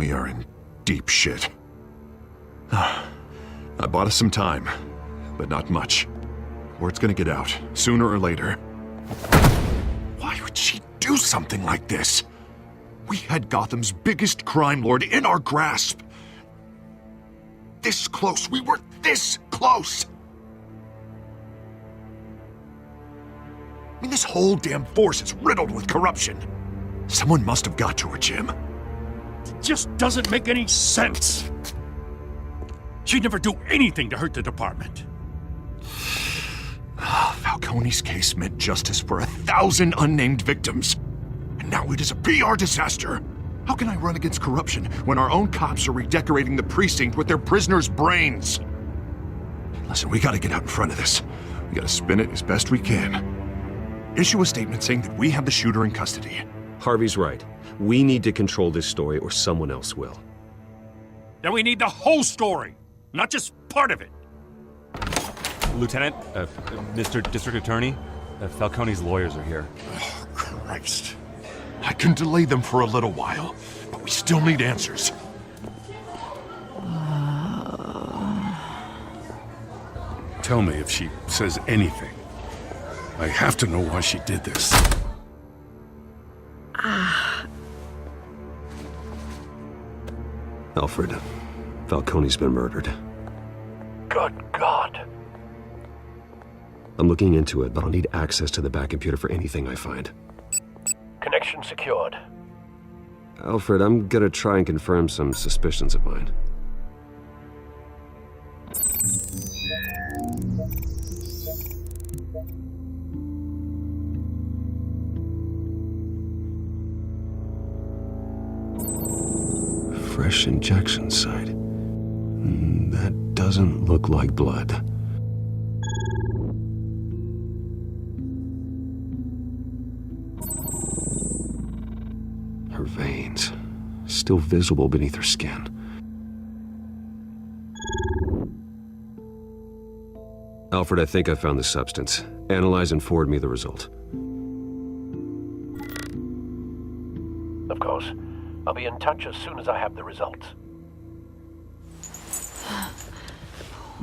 We are in deep shit. I bought us some time, but not much. Word's gonna get out, sooner or later. Why would she do something like this? We had Gotham's biggest crime lord in our grasp. This close, we were this close! I mean, this whole damn force is riddled with corruption. Someone must have got to her, Jim. It just doesn't make any sense. She'd never do anything to hurt the department. Falcone's case meant justice for 1,000 unnamed victims. And now it is a PR disaster. How can I run against corruption when our own cops are redecorating the precinct with their prisoners' brains? Listen, we gotta get out in front of this. We gotta spin it as best we can. Issue a statement saying that we have the shooter in custody. Harvey's right. We need to control this story or someone else will. Then we need the whole story, not just part of it. Lieutenant, Mr. District Attorney, Falcone's lawyers are here. Oh, Christ. I can delay them for a little while, but we still need answers. Tell me if she says anything. I have to know why she did this. Alfred, Falcone's been murdered. Good God. I'm looking into it, but I'll need access to the back computer for anything I find. Connection secured. Alfred, I'm gonna try and confirm some suspicions of mine. Fresh injection site. That doesn't look like blood. Her veins, still visible beneath her skin. Alfred, I think I found the substance. Analyze and forward me the result. Of course. I'll be in touch as soon as I have the results.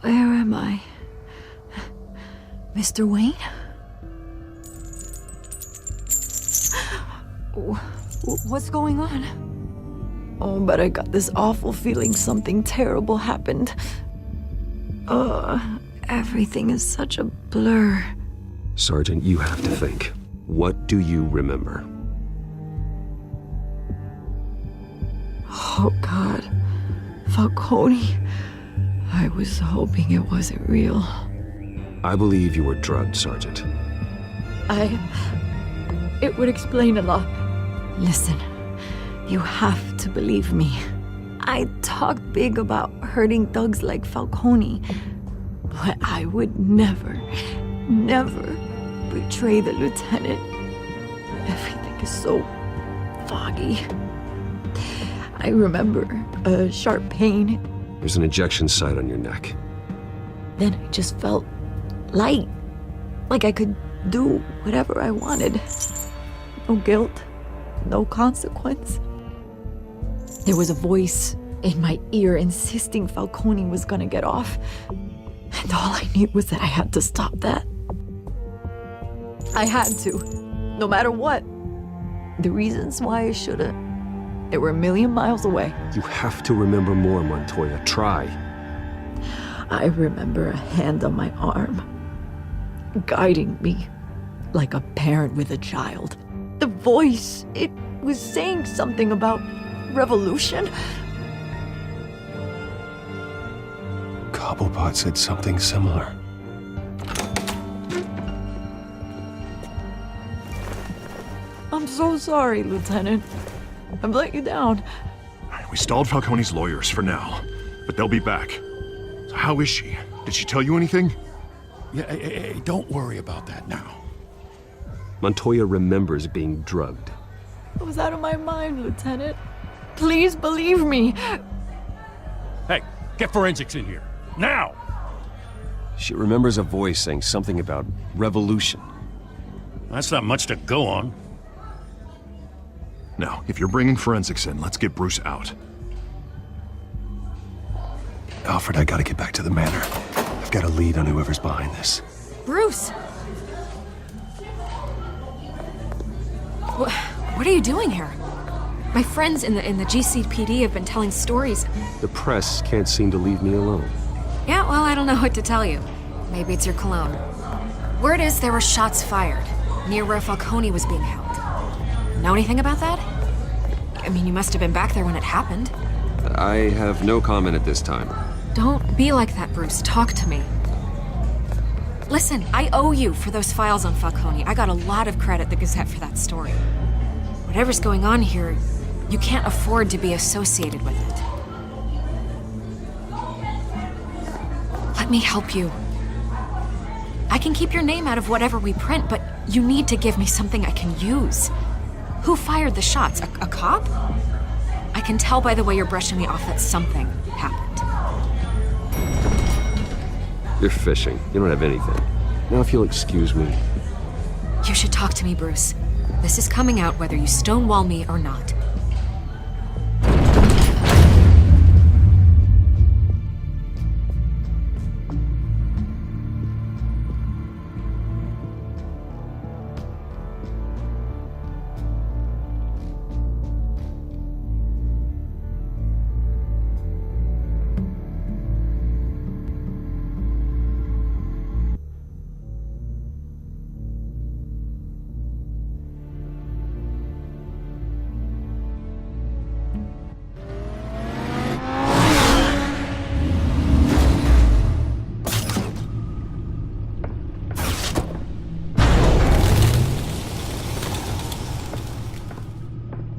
Where am I? Mr. Wayne? What's going on? Oh, but I got this awful feeling something terrible happened. Everything is such a blur. Sergeant, you have to think. What do you remember? Oh, God. Falcone. I was hoping it wasn't real. I believe you were drugged, Sergeant. It would explain a lot. Listen, you have to believe me. I talked big about hurting thugs like Falcone, but I would never betray the lieutenant. Everything is so foggy. I remember a sharp pain. There's an injection site on your neck. Then I just felt light, like I could do whatever I wanted. No guilt, no consequence. There was a voice in my ear insisting Falcone was gonna get off. And all I knew was that I had to stop that. I had to, no matter what. The reasons why I should've, they were a million miles away. You have to remember more, Montoya. Try. I remember a hand on my arm, guiding me like a parent with a child. The voice, it was saying something about revolution. Cobblepot said something similar. I'm so sorry, Lieutenant. I've let you down. We stalled Falcone's lawyers for now, but they'll be back. So how is she? Did she tell you anything? Yeah, hey, don't worry about that now. Montoya remembers being drugged. I was out of my mind, Lieutenant. Please believe me. Hey, get forensics in here. Now! She remembers a voice saying something about revolution. That's not much to go on. Now, if you're bringing forensics in, let's get Bruce out. Alfred, I gotta get back to the manor. I've got a lead on whoever's behind this. Bruce! What are you doing here? My friends in the GCPD have been telling stories. The press can't seem to leave me alone. Yeah, well, I don't know what to tell you. Maybe it's your cologne. Word is there were shots fired near where Falcone was being held. Know anything about that? I mean, you must have been back there when it happened. I have no comment at this time. Don't be like that, Bruce. Talk to me. Listen, I owe you for those files on Falcone. I got a lot of credit at the Gazette for that story. Whatever's going on here, you can't afford to be associated with it. Let me help you. I can keep your name out of whatever we print, but you need to give me something I can use. Who fired the shots? A cop? I can tell by the way you're brushing me off that something happened. You're fishing. You don't have anything. Now if you'll excuse me. You should talk to me, Bruce. This is coming out whether you stonewall me or not.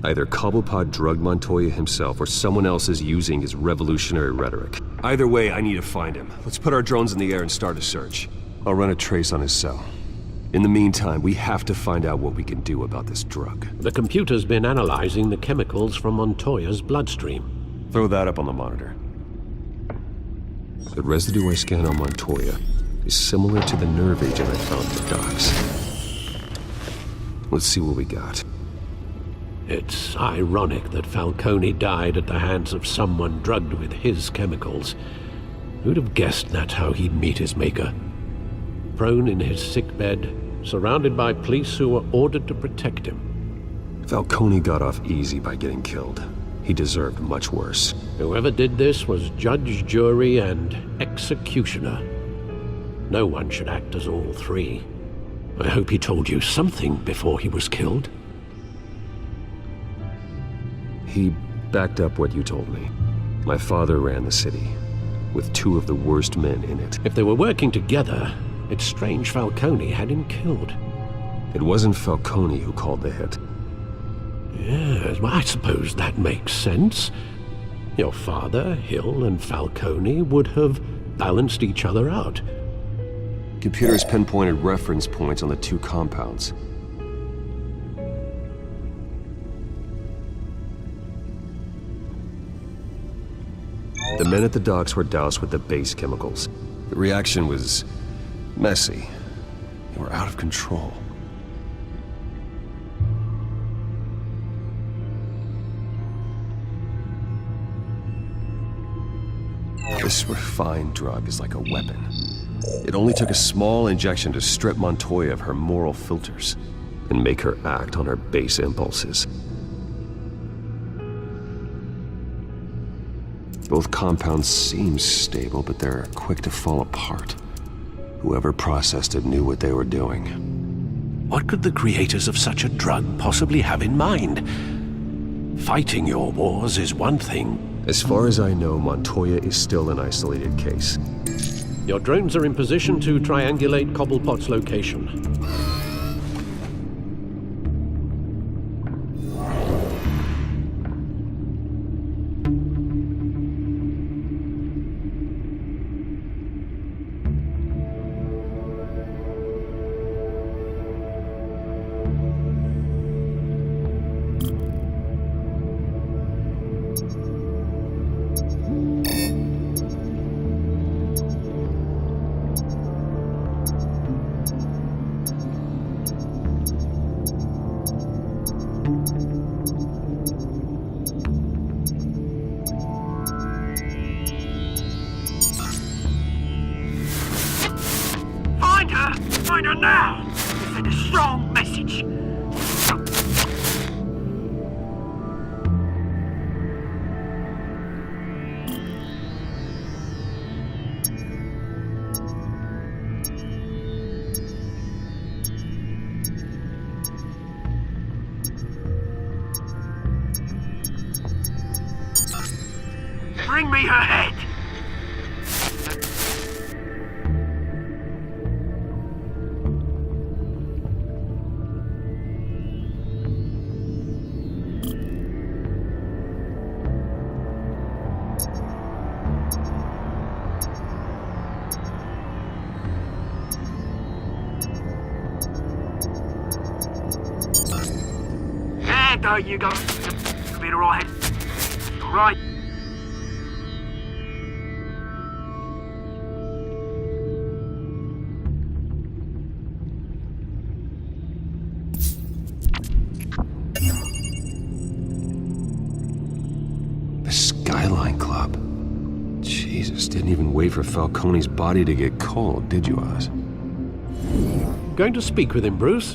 Either Cobblepot drugged Montoya himself or someone else is using his revolutionary rhetoric. Either way, I need to find him. Let's put our drones in the air and start a search. I'll run a trace on his cell. In the meantime, we have to find out what we can do about this drug. The computer's been analyzing the chemicals from Montoya's bloodstream. Throw that up on the monitor. The residue I scanned on Montoya is similar to the nerve agent I found in the docks. Let's see what we got. It's ironic that Falcone died at the hands of someone drugged with his chemicals. Who'd have guessed that's how he'd meet his maker? Prone in his sickbed, surrounded by police who were ordered to protect him. Falcone got off easy by getting killed. He deserved much worse. Whoever did this was judge, jury, and executioner. No one should act as all three. I hope he told you something before he was killed. He backed up what you told me. My father ran the city, with two of the worst men in it. If they were working together, it's strange Falcone had him killed. It wasn't Falcone who called the hit. Yes, well, I suppose that makes sense. Your father, Hill, and Falcone would have balanced each other out. Computers pinpointed reference points on the two compounds. The men at the docks were doused with the base chemicals. The reaction was messy. They were out of control. This refined drug is like a weapon. It only took a small injection to strip Montoya of her moral filters and make her act on her base impulses. Both compounds seem stable, but they're quick to fall apart. Whoever processed it knew what they were doing. What could the creators of such a drug possibly have in mind? Fighting your wars is one thing. As far as I know, Montoya is still an isolated case. Your drones are in position to triangulate Cobblepot's location. here now to send a strong message. Bring me her head! There you go. Been alright. Right. The Skyline Club. Jesus, didn't even wait for Falcone's body to get cold, did you, Oz? Going to speak with him, Bruce?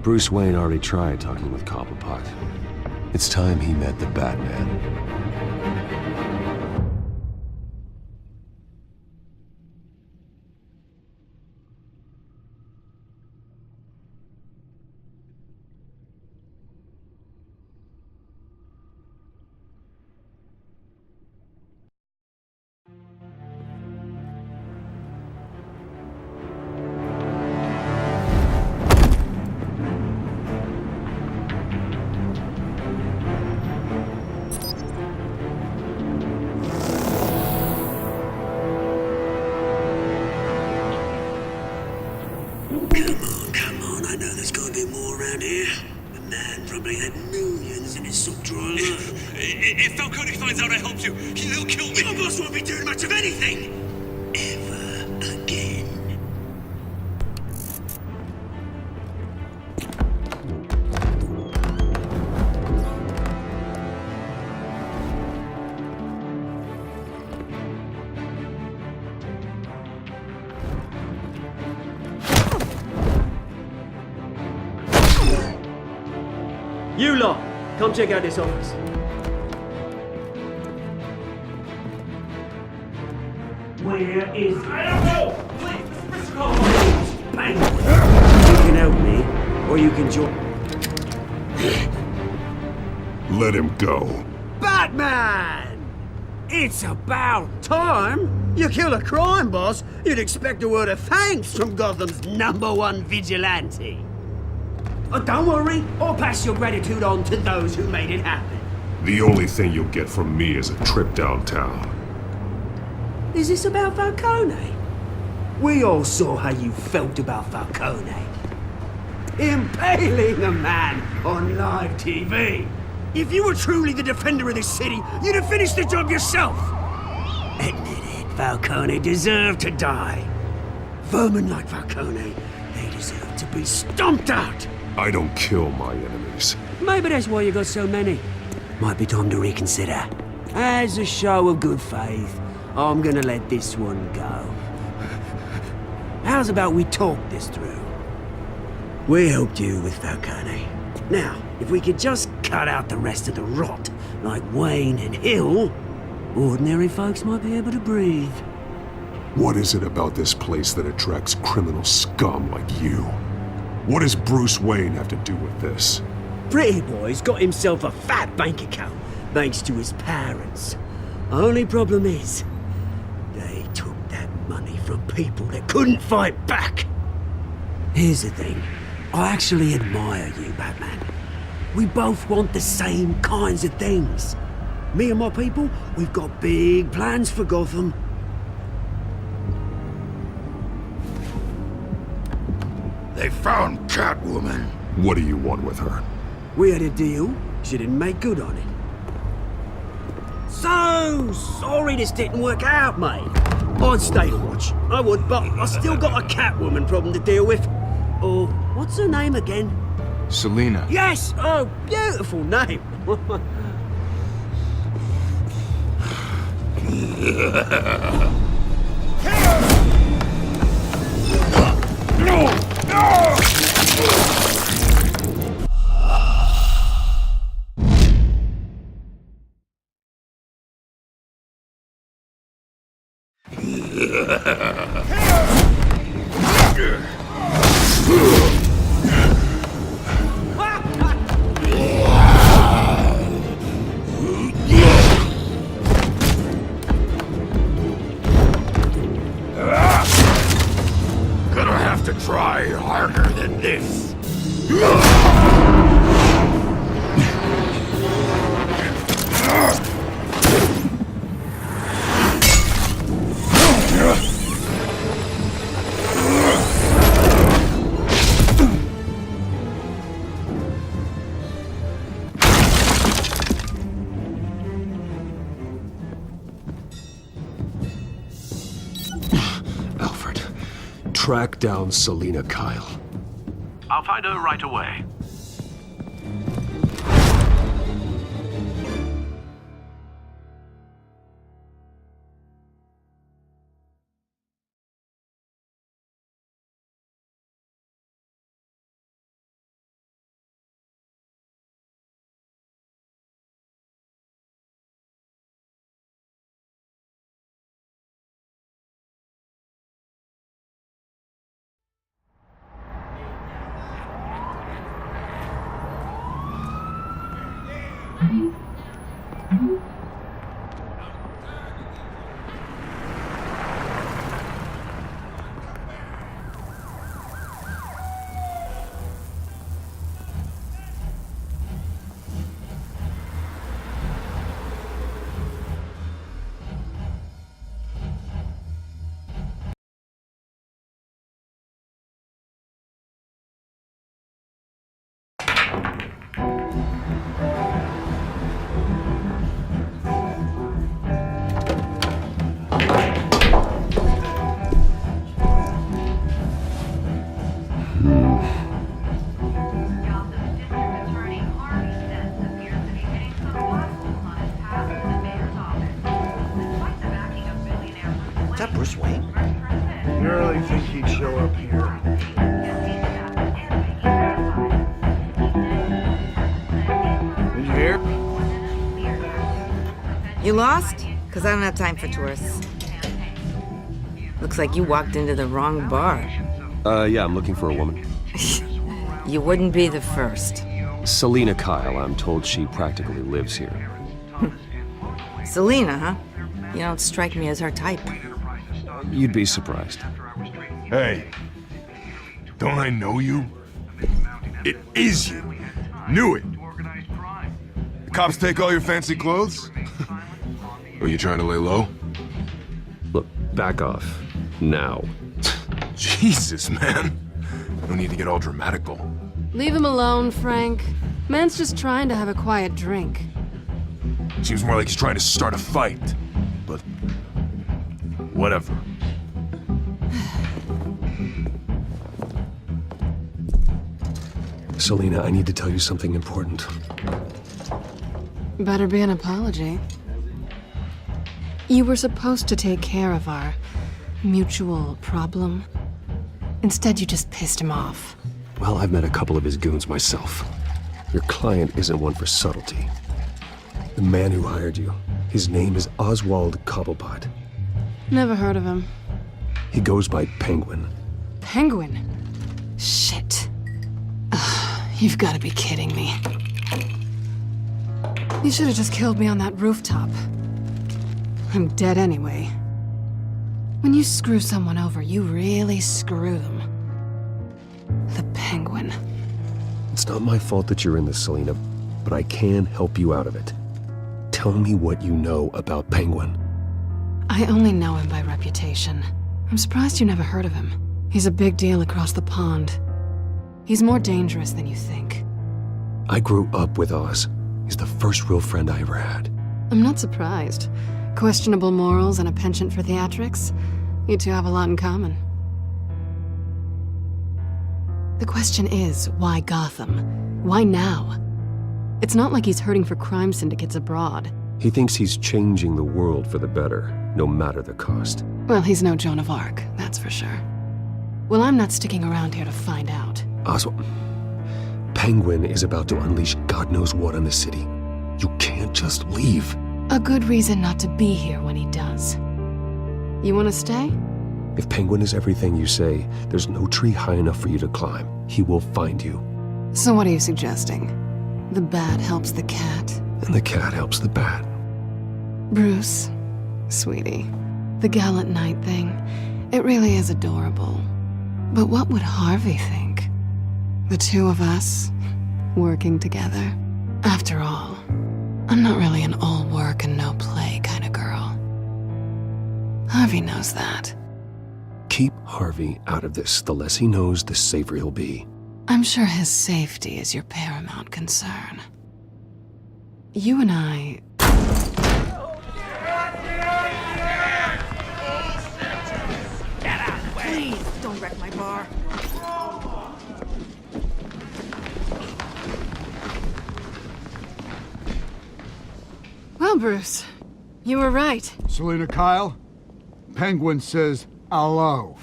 Bruce Wayne already tried talking with Cobblepot. It's time he met the Batman. Come on, I know there's gotta be more around here. The man probably had millions in his sock drawer alone. If Falcone finds out I helped you, he'll kill me. Your boss won't be doing much of anything! Ever again. You lot, come check out this office. Where is... I don't know! Please, Mr. Cole! Bang! You can help me, or you can join... Let him go. Batman! It's about time! You kill a crime boss, you'd expect a word of thanks from Gotham's #1 vigilante. Oh, don't worry, I'll pass your gratitude on to those who made it happen. The only thing you'll get from me is a trip downtown. Is this about Falcone? We all saw how you felt about Falcone. Impaling a man on live TV. If you were truly the defender of this city, you'd have finished the job yourself. Admit it, Falcone deserved to die. Vermin like Falcone, they deserve to be stomped out. I don't kill my enemies. Maybe that's why you got so many. Might be time to reconsider. As a show of good faith, I'm gonna let this one go. How's about we talk this through? We helped you with Falcone. Now, if we could just cut out the rest of the rot, like Wayne and Hill, ordinary folks might be able to breathe. What is it about this place that attracts criminal scum like you? What does Bruce Wayne have to do with this? Pretty Boy's got himself a fat bank account, thanks to his parents. Only problem is, they took that money from people that couldn't fight back. Here's the thing, I actually admire you, Batman. We both want the same kinds of things. Me and my people, we've got big plans for Gotham. They found Catwoman. What do you want with her? We had a deal. She didn't make good on it. So sorry this didn't work out, mate. I'd stay to watch. I would, but I still got a Catwoman problem to deal with. Oh, what's her name again? Selina. Yes! Oh, beautiful name. No! No! Gonna have to try harder than this. Alfred, track down Selina Kyle. I'll find her right away. You lost? Because I don't have time for tourists. Looks like you walked into the wrong bar. Yeah, I'm looking for a woman. You wouldn't be the first. Selina Kyle, I'm told she practically lives here. Selina, huh? You don't strike me as her type. You'd be surprised. Hey, don't I know you? It is you. Knew it. The cops take all your fancy clothes? Are you trying to lay low? Look, back off. Now. Jesus, man. No need to get all dramatical. Leave him alone, Frank. Man's just trying to have a quiet drink. Seems more like he's trying to start a fight. But... whatever. Selina, I need to tell you something important. Better be an apology. You were supposed to take care of our mutual problem. Instead, you just pissed him off. Well, I've met a couple of his goons myself. Your client isn't one for subtlety. The man who hired you, his name is Oswald Cobblepot. Never heard of him. He goes by Penguin. Penguin? Shit. You've got to be kidding me. You should have just killed me on that rooftop. I'm dead anyway. When you screw someone over, you really screw them. The Penguin. It's not my fault that you're in this, Selina, but I can help you out of it. Tell me what you know about Penguin. I only know him by reputation. I'm surprised you never heard of him. He's a big deal across the pond. He's more dangerous than you think. I grew up with Oz. He's the first real friend I ever had. I'm not surprised. Questionable morals and a penchant for theatrics. You two have a lot in common. The question is, why Gotham? Why now? It's not like he's hurting for crime syndicates abroad. He thinks he's changing the world for the better, no matter the cost. Well, he's no Joan of Arc, that's for sure. Well, I'm not sticking around here to find out. Oswald, Penguin is about to unleash God knows what on the city. You can't just leave. A good reason not to be here when he does. You want to stay? If Penguin is everything you say, there's no tree high enough for you to climb. He will find you. So what are you suggesting? The bat helps the cat. And the cat helps the bat. Bruce, sweetie, the gallant knight thing, it really is adorable. But what would Harvey think? The two of us, working together. After all, I'm not really an all work and no play kind of girl. Harvey knows that. Keep Harvey out of this. The less he knows, the safer he'll be. I'm sure his safety is your paramount concern. You and I... Please, don't wreck my bar. Well, Bruce, you were right. Selina Kyle, Penguin says hello.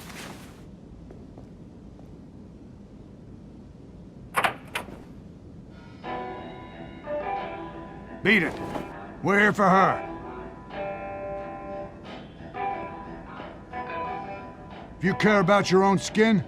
Beat it. We're here for her. If you care about your own skin,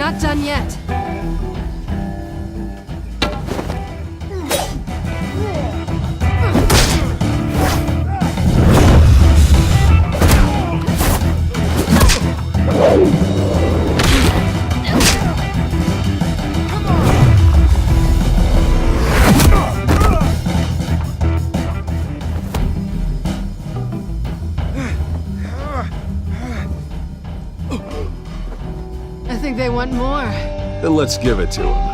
Not done yet. I think they want more. Then let's give it to him.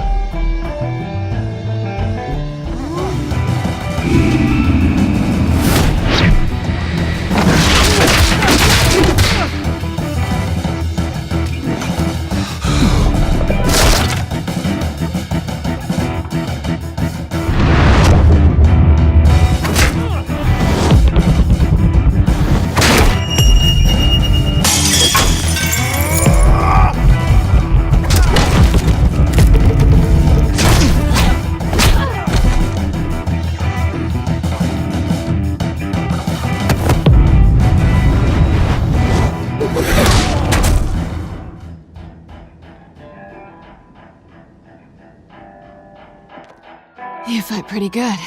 You fight pretty good.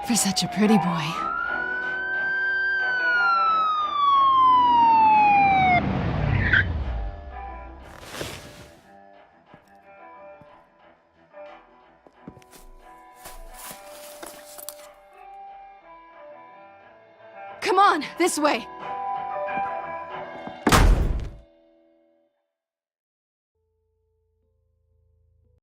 For such a pretty boy. Come on, this way!